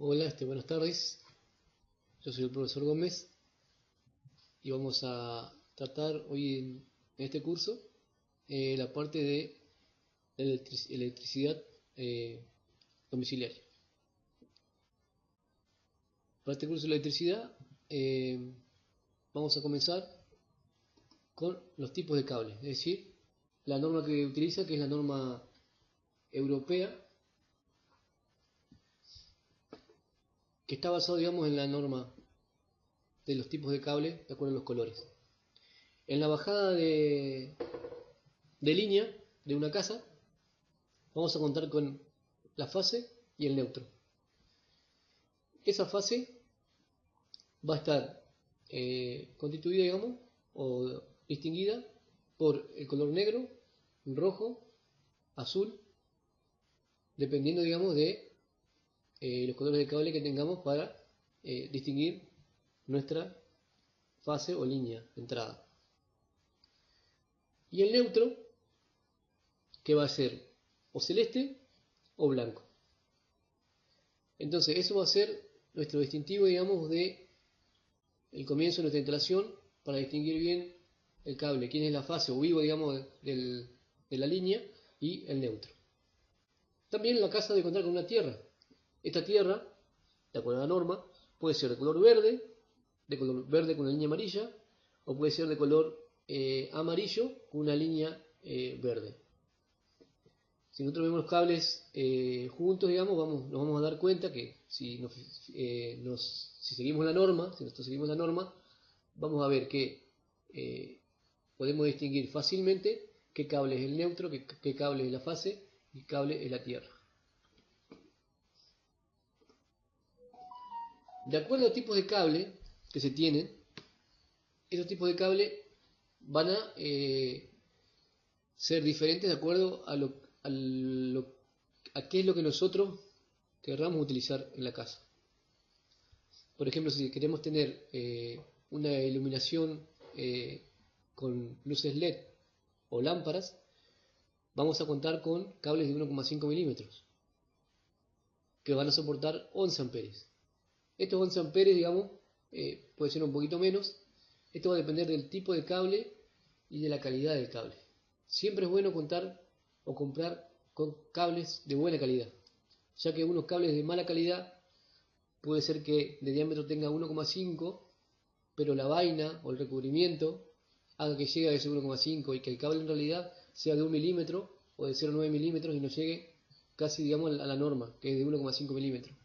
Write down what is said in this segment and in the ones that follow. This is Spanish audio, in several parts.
Hola, buenas tardes. Yo soy el profesor Gómez y vamos a tratar hoy en este curso la parte de la electricidad domiciliaria. Para este curso de electricidad vamos a comenzar con los tipos de cables, es decir, la norma que utiliza, que es la norma europea, que está basado, digamos, en la norma de los tipos de cable de acuerdo a los colores. En la bajada de línea de una casa vamos a contar con la fase y el neutro. Esa fase va a estar constituida, digamos, o distinguida por el color negro, rojo, azul, dependiendo, digamos, de los colores de cable que tengamos para distinguir nuestra fase o línea de entrada. Y el neutro, que va a ser o celeste o blanco. Entonces eso va a ser nuestro distintivo, digamos, de el comienzo de nuestra instalación, para distinguir bien el cable, quién es la fase o vivo, digamos, de la línea, y el neutro. También la casa debe contar con una tierra. Esta tierra, de acuerdo a la norma, puede ser de color verde con una línea amarilla, o puede ser de color amarillo con una línea verde. Si nosotros vemos los cables juntos, digamos, nos vamos a dar cuenta que si seguimos la norma, vamos a ver que podemos distinguir fácilmente qué cable es el neutro, qué cable es la fase y qué cable es la tierra. De acuerdo a los tipos de cable que se tienen, esos tipos de cable van a ser diferentes de acuerdo a qué es lo que nosotros querramos utilizar en la casa. Por ejemplo, si queremos tener una iluminación con luces LED o lámparas, vamos a contar con cables de 1,5 milímetros que van a soportar 11 amperes. Estos 11 amperes, digamos, puede ser un poquito menos. Esto va a depender del tipo de cable y de la calidad del cable. Siempre es bueno contar o comprar con cables de buena calidad, ya que unos cables de mala calidad puede ser que de diámetro tenga 1,5, pero la vaina o el recubrimiento haga que llegue a ese 1,5 y que el cable en realidad sea de 1 milímetro o de 0,9 milímetros y no llegue casi, digamos, a la norma, que es de 1,5 milímetros.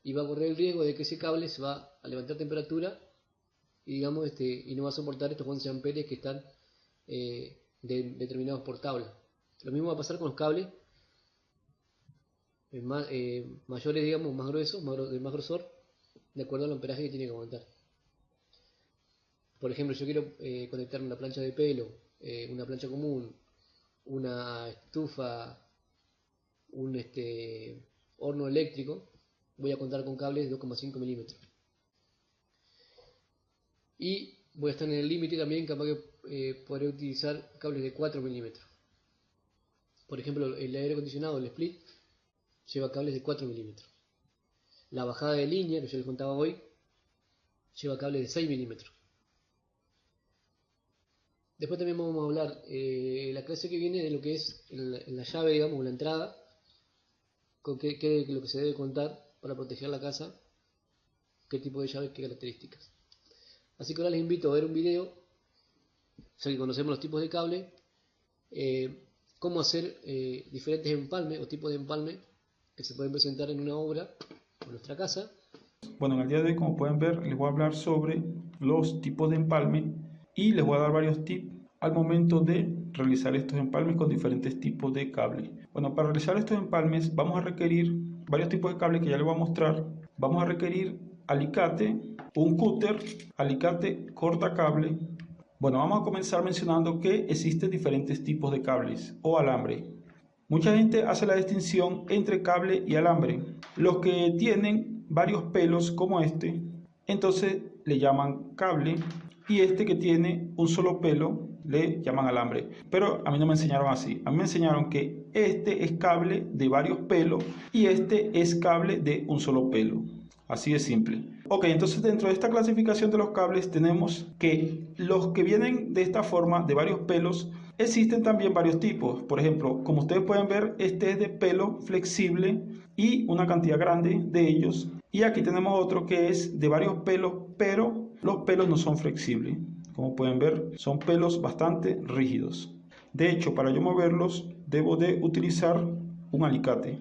Y va a correr el riesgo de que ese cable se va a levantar temperatura y, digamos, y no va a soportar estos 11 amperes que están determinados por tabla. Lo mismo va a pasar con los cables mayores, digamos, más gruesos, de más grosor, de acuerdo al amperaje que tiene que aguantar. Por ejemplo, yo quiero conectar una plancha de pelo, una plancha común, una estufa, un horno eléctrico, voy a contar con cables de 2,5 milímetros. Y voy a estar en el límite también, capaz que podré utilizar cables de 4 milímetros. Por ejemplo, el aire acondicionado, el split, lleva cables de 4 milímetros. La bajada de línea, que yo les contaba hoy, lleva cables de 6 milímetros. Después también vamos a hablar la clase que viene de lo que es la llave, digamos, la entrada, con qué es lo que se debe contar para proteger la casa, qué tipo de llave, qué características. Así que ahora les invito a ver un video, ya que conocemos los tipos de cable, cómo hacer diferentes empalmes o tipos de empalme que se pueden presentar en una obra o en nuestra casa. Bueno, en el día de hoy, como pueden ver, les voy a hablar sobre los tipos de empalme y les voy a dar varios tips al momento de realizar estos empalmes con diferentes tipos de cable. Bueno, para realizar estos empalmes vamos a requerir varios tipos de cable que ya les voy a mostrar. Vamos a requerir alicate, un cúter, alicate cortacable. Bueno, vamos a comenzar mencionando que existen diferentes tipos de cables o alambre. Mucha gente hace la distinción entre cable y alambre. Los que tienen varios pelos como este, entonces le llaman cable, y este que tiene un solo pelo le llaman alambre. Pero a mí no me enseñaron así. A mí me enseñaron que este es cable de varios pelos y este es cable de un solo pelo. Así de simple. Ok, entonces dentro de esta clasificación de los cables tenemos que los que vienen de esta forma, de varios pelos, existen también varios tipos. Por ejemplo, como ustedes pueden ver, este es de pelo flexible y una cantidad grande de ellos. Y aquí tenemos otro que es de varios pelos, pero los pelos no son flexibles. Como pueden ver, son pelos bastante rígidos. De hecho, para yo moverlos, debo de utilizar un alicate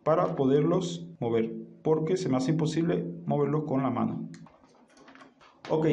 para poderlos mover, porque se me hace imposible moverlos con la mano. Ok,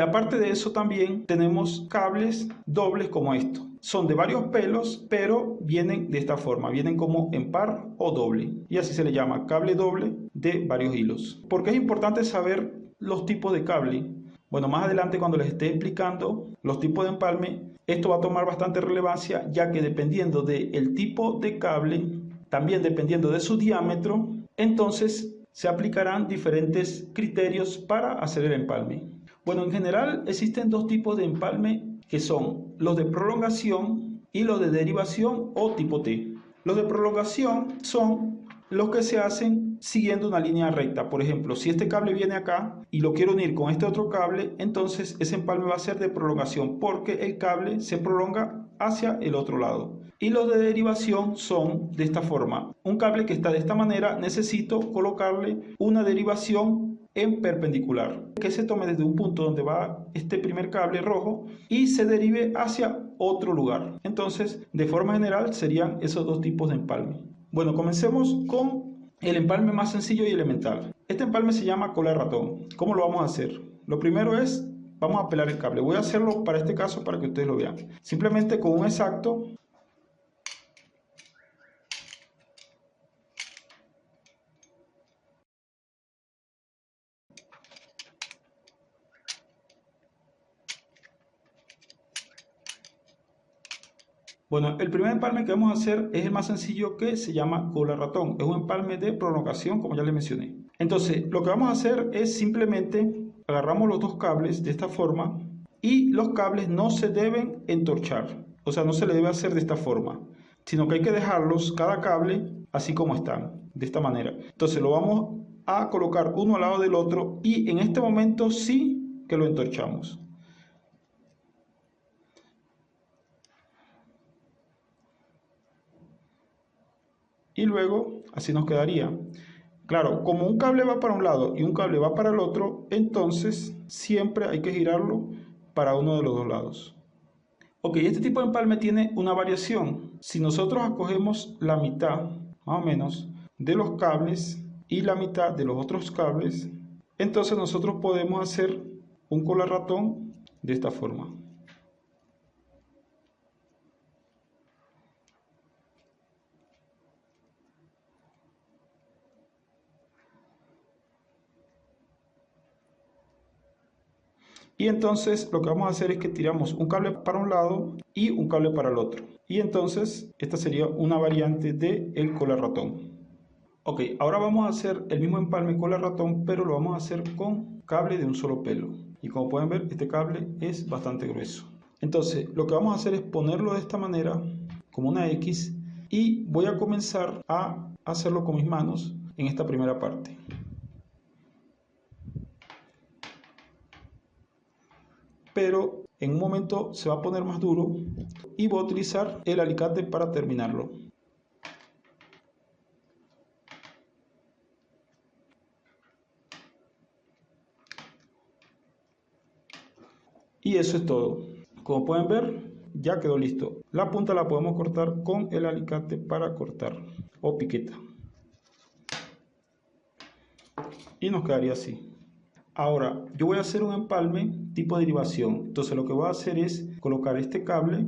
aparte de eso también tenemos cables dobles como estos. Son de varios pelos, pero vienen de esta forma, vienen como en par o doble. Y así se le llama cable doble de varios hilos. ¿Por qué es importante saber los tipos de cable? Bueno, más adelante cuando les esté explicando los tipos de empalme, esto va a tomar bastante relevancia, ya que dependiendo del tipo de cable, también dependiendo de su diámetro, entonces se aplicarán diferentes criterios para hacer el empalme. Bueno, en general existen dos tipos de empalme que son los de prolongación y los de derivación o tipo T. Los de prolongación son los que se hacen siguiendo una línea recta. Por ejemplo, si este cable viene acá y lo quiero unir con este otro cable, entonces ese empalme va a ser de prolongación porque el cable se prolonga hacia el otro lado. Y los de derivación son de esta forma. Un cable que está de esta manera, necesito colocarle una derivación en perpendicular, que se tome desde un punto donde va este primer cable rojo y se derive hacia otro lugar. Entonces, de forma general, serían esos dos tipos de empalme. Bueno, comencemos con el empalme más sencillo y elemental. Este empalme se llama cola de ratón. ¿Cómo lo vamos a hacer? Lo primero es, vamos a pelar el cable. Voy a hacerlo para este caso para que ustedes lo vean. Simplemente con un exacto Bueno, el primer empalme que vamos a hacer es el más sencillo, que se llama cola ratón. Es un empalme de prolongación, como ya les mencioné. Entonces, lo que vamos a hacer es simplemente agarramos los dos cables de esta forma y los cables no se deben entorchar. O sea, no se le debe hacer de esta forma, sino que hay que dejarlos, cada cable, así como están, de esta manera. Entonces, lo vamos a colocar uno al lado del otro y en este momento sí que lo entorchamos. Y luego así nos quedaría. Claro, como un cable va para un lado y un cable va para el otro, entonces siempre hay que girarlo para uno de los dos lados. Ok, este tipo de empalme tiene una variación. Si nosotros acogemos la mitad, más o menos, de los cables y la mitad de los otros cables, entonces nosotros podemos hacer un cola ratón de esta forma. Y entonces lo que vamos a hacer es que tiramos un cable para un lado y un cable para el otro. Y entonces esta sería una variante del cola ratón. Ok, ahora vamos a hacer el mismo empalme cola ratón, pero lo vamos a hacer con cable de un solo pelo. Y como pueden ver, este cable es bastante grueso. Entonces lo que vamos a hacer es ponerlo de esta manera, como una X, y voy a comenzar a hacerlo con mis manos en esta primera parte. Pero en un momento se va a poner más duro y voy a utilizar el alicate para terminarlo. Y eso es todo. Como pueden ver, ya quedó listo. La punta la podemos cortar con el alicate para cortar o piqueta. Y nos quedaría así. Ahora, yo voy a hacer un empalme tipo derivación. Entonces lo que voy a hacer es colocar este cable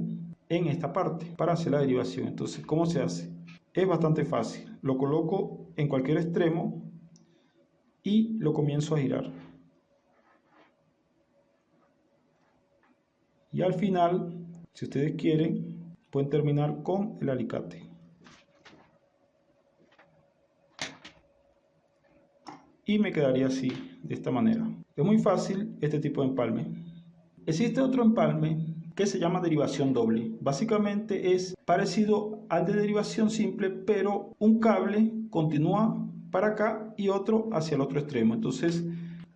en esta parte para hacer la derivación. Entonces, ¿cómo se hace? Es bastante fácil. Lo coloco en cualquier extremo y lo comienzo a girar. Y al final, si ustedes quieren, pueden terminar con el alicate. Y me quedaría así, de esta manera. Es muy fácil este tipo de empalme. Existe otro empalme que se llama derivación doble. Básicamente es parecido al de derivación simple, pero un cable continúa para acá y otro hacia el otro extremo. Entonces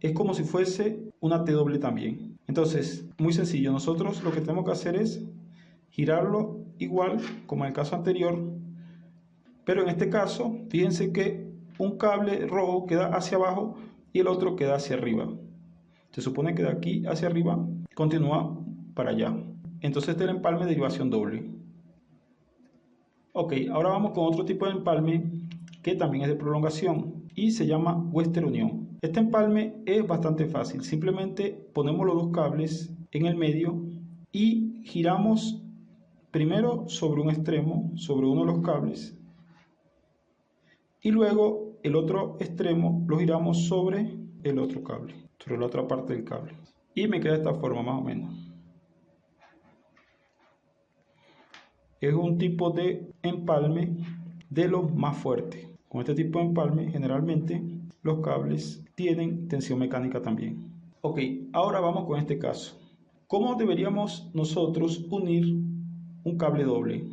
es como si fuese una T doble también. Entonces, muy sencillo, nosotros lo que tenemos que hacer es girarlo igual como en el caso anterior, pero en este caso, fíjense que un cable rojo queda hacia abajo y el otro queda hacia arriba. Se supone que de aquí hacia arriba continúa para allá. Entonces este es el empalme de derivación doble. Ok, ahora vamos con otro tipo de empalme que también es de prolongación y se llama Western Unión. Este empalme es bastante fácil. Simplemente ponemos los dos cables en el medio y giramos primero sobre un extremo, sobre uno de los cables, y luego el otro extremo lo giramos sobre el otro cable, sobre la otra parte del cable. Y me queda de esta forma más o menos. Es un tipo de empalme de los más fuertes. Con este tipo de empalme generalmente los cables tienen tensión mecánica también. Ok, ahora vamos con este caso. ¿Cómo deberíamos nosotros unir un cable doble?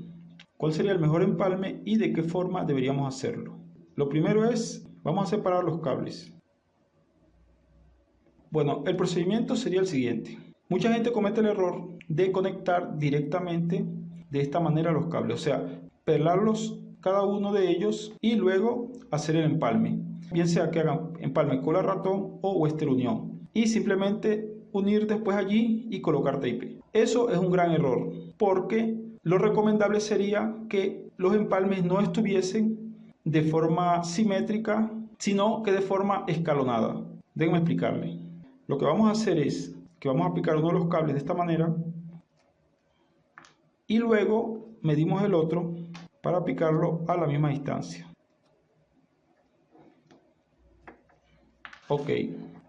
¿Cuál sería el mejor empalme y de qué forma deberíamos hacerlo? Lo primero es, vamos a separar los cables. Bueno, el procedimiento sería el siguiente. Mucha gente comete el error de conectar directamente de esta manera los cables, o sea, pelarlos cada uno de ellos y luego hacer el empalme, bien sea que hagan empalme cola ratón o Western Unión, y simplemente unir después allí y colocar tape. Eso es un gran error, porque lo recomendable sería que los empalmes no estuviesen de forma simétrica, sino que de forma escalonada. Déjenme explicarle. Lo que vamos a hacer es que vamos a aplicar uno de los cables de esta manera y luego medimos el otro para aplicarlo a la misma distancia. Ok,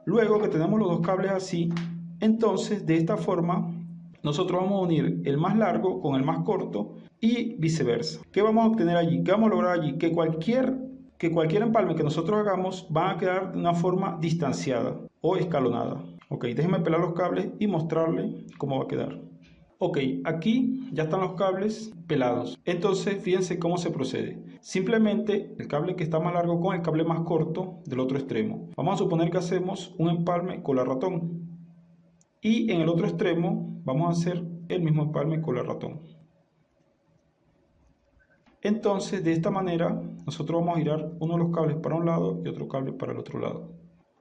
luego que tenemos los dos cables así, entonces de esta forma nosotros vamos a unir el más largo con el más corto y viceversa. ¿Qué vamos a obtener allí? ¿Qué vamos a lograr allí? Que cualquier empalme que nosotros hagamos van a quedar de una forma distanciada o escalonada. Ok, déjenme pelar los cables y mostrarles cómo va a quedar. Ok, aquí ya están los cables pelados. Entonces, fíjense cómo se procede. Simplemente el cable que está más largo con el cable más corto del otro extremo. Vamos a suponer que hacemos un empalme cola ratón. Y en el otro extremo vamos a hacer el mismo empalme cola ratón. Entonces, de esta manera, nosotros vamos a girar uno de los cables para un lado y otro cable para el otro lado.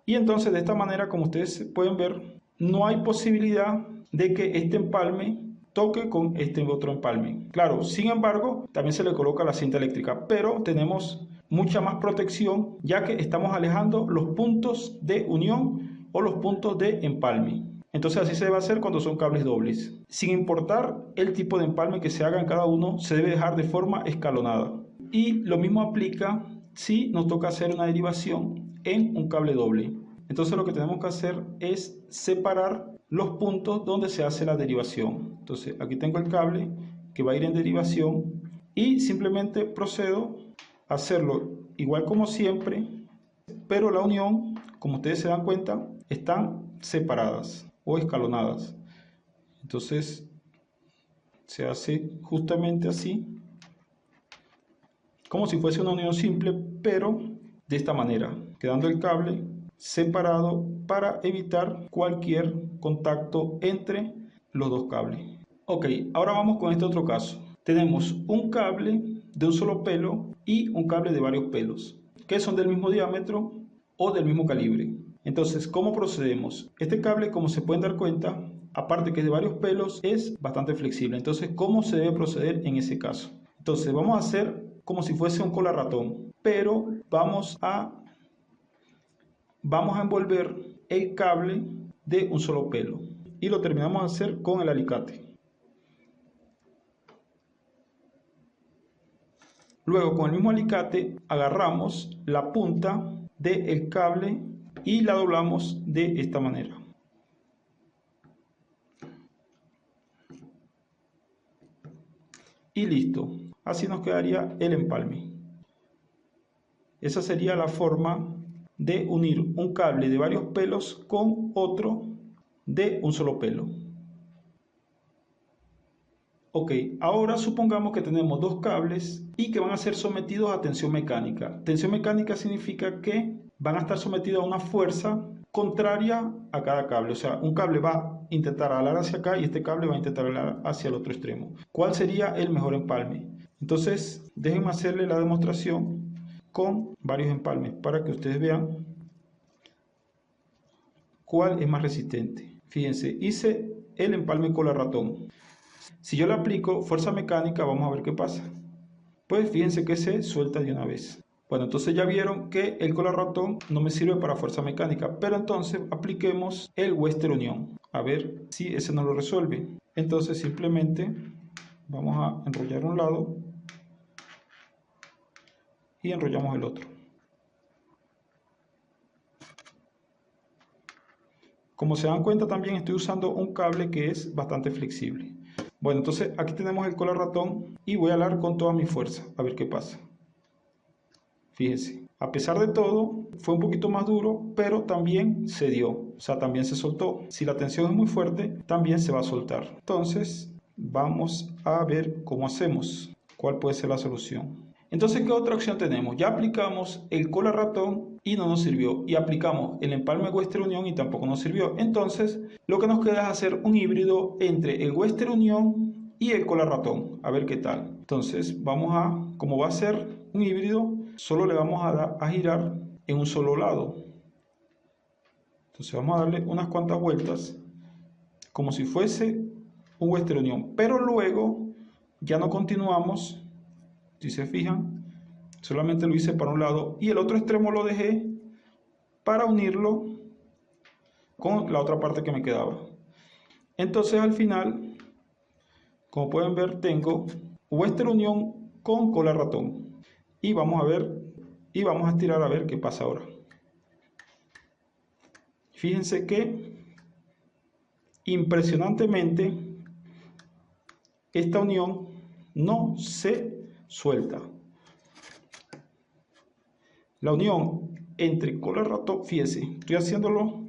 Y entonces, de esta manera, como ustedes pueden ver, no hay posibilidad de que este empalme toque con este otro empalme. Claro, sin embargo, también se le coloca la cinta eléctrica, pero tenemos mucha más protección ya que estamos alejando los puntos de unión o los puntos de empalme. Entonces así se debe hacer cuando son cables dobles. Sin importar el tipo de empalme que se haga en cada uno, se debe dejar de forma escalonada. Y lo mismo aplica si nos toca hacer una derivación en un cable doble. Entonces lo que tenemos que hacer es separar los puntos donde se hace la derivación. Entonces aquí tengo el cable que va a ir en derivación y simplemente procedo a hacerlo igual como siempre, pero la unión, como ustedes se dan cuenta, están separadas o escalonadas. Entonces se hace justamente así, como si fuese una unión simple, pero de esta manera, quedando el cable separado para evitar cualquier contacto entre los dos cables. Ok, ahora vamos con este otro caso. Tenemos un cable de un solo pelo y un cable de varios pelos, que son del mismo diámetro o del mismo calibre. Entonces, ¿cómo procedemos? Este cable, como se pueden dar cuenta, aparte que es de varios pelos, es bastante flexible. Entonces, ¿cómo se debe proceder en ese caso? Entonces, vamos a hacer como si fuese un cola ratón, pero vamos a envolver el cable de un solo pelo y lo terminamos de hacer con el alicate. Luego con el mismo alicate agarramos la punta del cable y la doblamos de esta manera. Y listo, así nos quedaría el empalme. Esa sería la forma de unir un cable de varios pelos con otro de un solo pelo. Ok, ahora supongamos que tenemos dos cables y que van a ser sometidos a tensión mecánica. Tensión mecánica significa que van a estar sometidos a una fuerza contraria a cada cable. O sea, un cable va a intentar alar hacia acá y este cable va a intentar alar hacia el otro extremo. ¿Cuál sería el mejor empalme? Entonces, déjenme hacerle la demostración con varios empalmes para que ustedes vean cuál es más resistente. Fíjense, hice el empalme cola ratón. Si yo le aplico fuerza mecánica, vamos a ver qué pasa. Pues fíjense que se suelta de una vez. Bueno, entonces ya vieron que el cola ratón no me sirve para fuerza mecánica, pero entonces apliquemos el Western Union. A ver si ese no lo resuelve. Entonces simplemente vamos a enrollar un lado y enrollamos el otro. Como se dan cuenta, también estoy usando un cable que es bastante flexible. Bueno, entonces aquí tenemos el cola ratón y voy a alar con toda mi fuerza, a ver qué pasa. Fíjense, a pesar de todo, fue un poquito más duro, pero también se dio, o sea, también se soltó. Si la tensión es muy fuerte, también se va a soltar. Entonces, vamos a ver cómo hacemos, cuál puede ser la solución. Entonces, ¿qué otra opción tenemos? Ya aplicamos el cola ratón y no nos sirvió. Y aplicamos el empalme Western Union y tampoco nos sirvió. Entonces, lo que nos queda es hacer un híbrido entre el Western Union y el cola ratón. A ver qué tal. Entonces, como va a ser un híbrido, solo le vamos a girar en un solo lado. Entonces, vamos a darle unas cuantas vueltas como si fuese un Western Union. Pero luego, ya no continuamos. Si se fijan, solamente lo hice para un lado y el otro extremo lo dejé para unirlo con la otra parte que me quedaba. Entonces al final, como pueden ver, tengo Western Union con cola ratón. Y vamos a ver, y vamos a estirar a ver qué pasa ahora. Fíjense que impresionantemente esta unión no se suelta. La unión entre cola ratón, fíjense, estoy haciéndolo.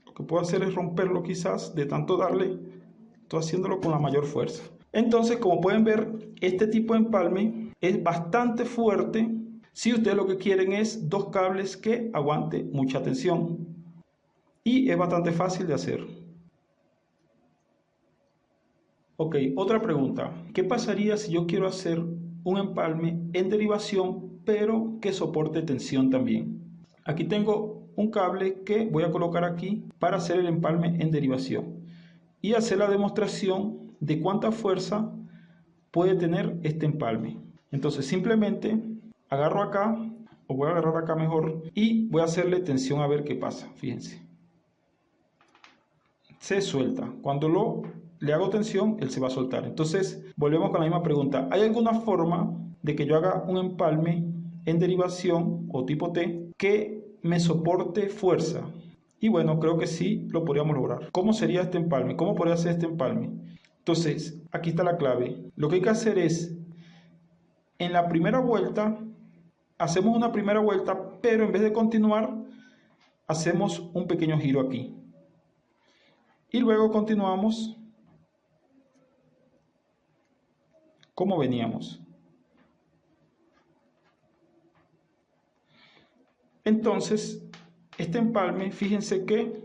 Lo que puedo hacer es romperlo quizás de tanto darle, estoy haciéndolo con la mayor fuerza. Entonces, como pueden ver, este tipo de empalme es bastante fuerte si ustedes lo que quieren es dos cables que aguanten mucha tensión. Y es bastante fácil de hacer. Ok, otra pregunta. ¿Qué pasaría si yo quiero hacer un empalme en derivación, pero que soporte tensión también? Aquí tengo un cable que voy a colocar aquí para hacer el empalme en derivación y hacer la demostración de cuánta fuerza puede tener este empalme. Entonces simplemente agarro acá, o voy a agarrar acá mejor, y voy a hacerle tensión a ver qué pasa. Fíjense, se suelta. Cuando le hago tensión, él se va a soltar. Entonces volvemos con la misma pregunta. ¿Hay alguna forma de que yo haga un empalme en derivación o tipo T que me soporte fuerza? Y bueno, creo que sí lo podríamos lograr. ¿Cómo sería este empalme? ¿Cómo podría ser este empalme? Entonces, aquí está la clave. Lo que hay que hacer es, en la primera vuelta, hacemos una primera vuelta, pero en vez de continuar, hacemos un pequeño giro aquí. Y luego continuamos como veníamos. Entonces, este empalme, fíjense que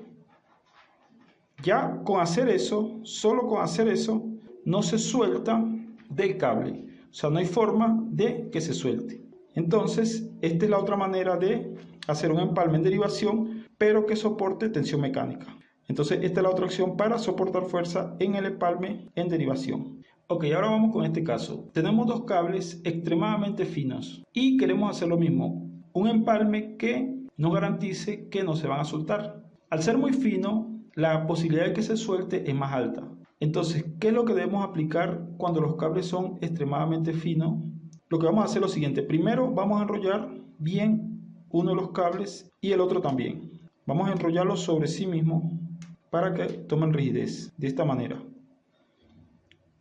ya con hacer eso, solo con hacer eso, no se suelta del cable. O sea, no hay forma de que se suelte. Entonces, esta es la otra manera de hacer un empalme en derivación, pero que soporte tensión mecánica. Entonces, esta es la otra opción para soportar fuerza en el empalme en derivación. Ok, ahora vamos con este caso. Tenemos dos cables extremadamente finos y queremos hacer lo mismo. Un empalme que nos garantice que no se van a soltar. Al ser muy fino, la posibilidad de que se suelte es más alta. Entonces, ¿qué es lo que debemos aplicar cuando los cables son extremadamente finos? Lo que vamos a hacer es lo siguiente. Primero vamos a enrollar bien uno de los cables y el otro también. Vamos a enrollarlos sobre sí mismo para que tomen rigidez de esta manera.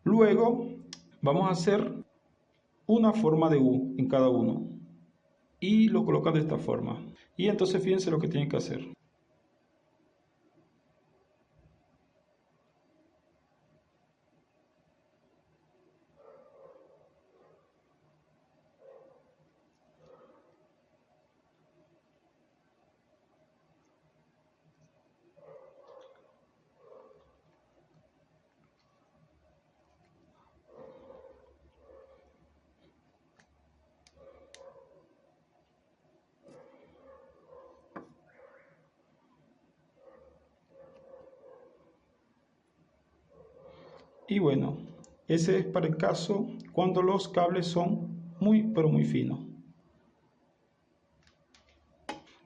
Luego vamos a hacer una forma de U en cada uno y lo colocan de esta forma. Y entonces fíjense lo que tienen que hacer. Y bueno, ese es para el caso cuando los cables son muy pero muy finos.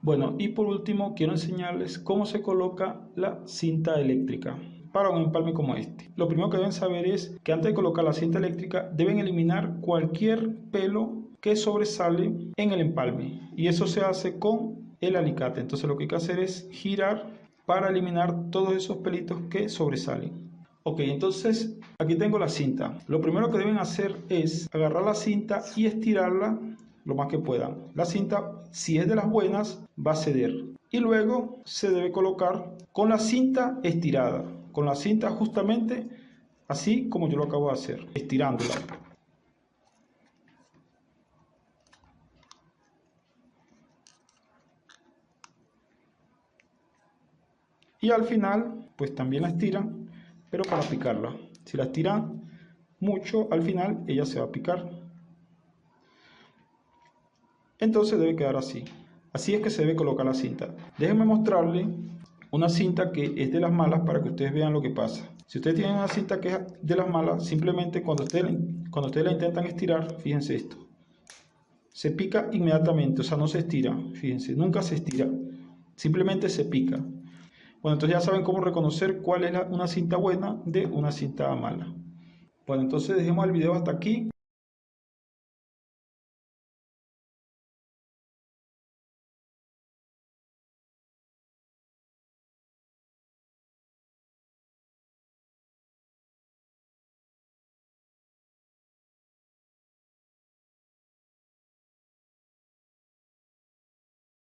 Bueno, y por último quiero enseñarles cómo se coloca la cinta eléctrica para un empalme como este. Lo primero que deben saber es que antes de colocar la cinta eléctrica deben eliminar cualquier pelo que sobresale en el empalme, y eso se hace con el alicate. Entonces lo que hay que hacer es girar para eliminar todos esos pelitos que sobresalen. Ok, entonces aquí tengo la cinta. Lo primero que deben hacer es agarrar la cinta y estirarla lo más que puedan. La cinta, si es de las buenas, va a ceder. Y luego se debe colocar con la cinta estirada. Con la cinta justamente así como yo lo acabo de hacer, estirándola. Y al final, pues también la estiran, pero para picarla. Si la estiran mucho, al final ella se va a picar. Entonces debe quedar así. Así es que se debe colocar la cinta. Déjenme mostrarle una cinta que es de las malas para que ustedes vean lo que pasa. Si ustedes tienen una cinta que es de las malas, simplemente cuando ustedes la intentan estirar, fíjense esto. Se pica inmediatamente, o sea, no se estira. Fíjense, nunca se estira. Simplemente se pica. Bueno, entonces ya saben cómo reconocer cuál es una cinta buena de una cinta mala. Bueno, entonces dejemos el video hasta aquí.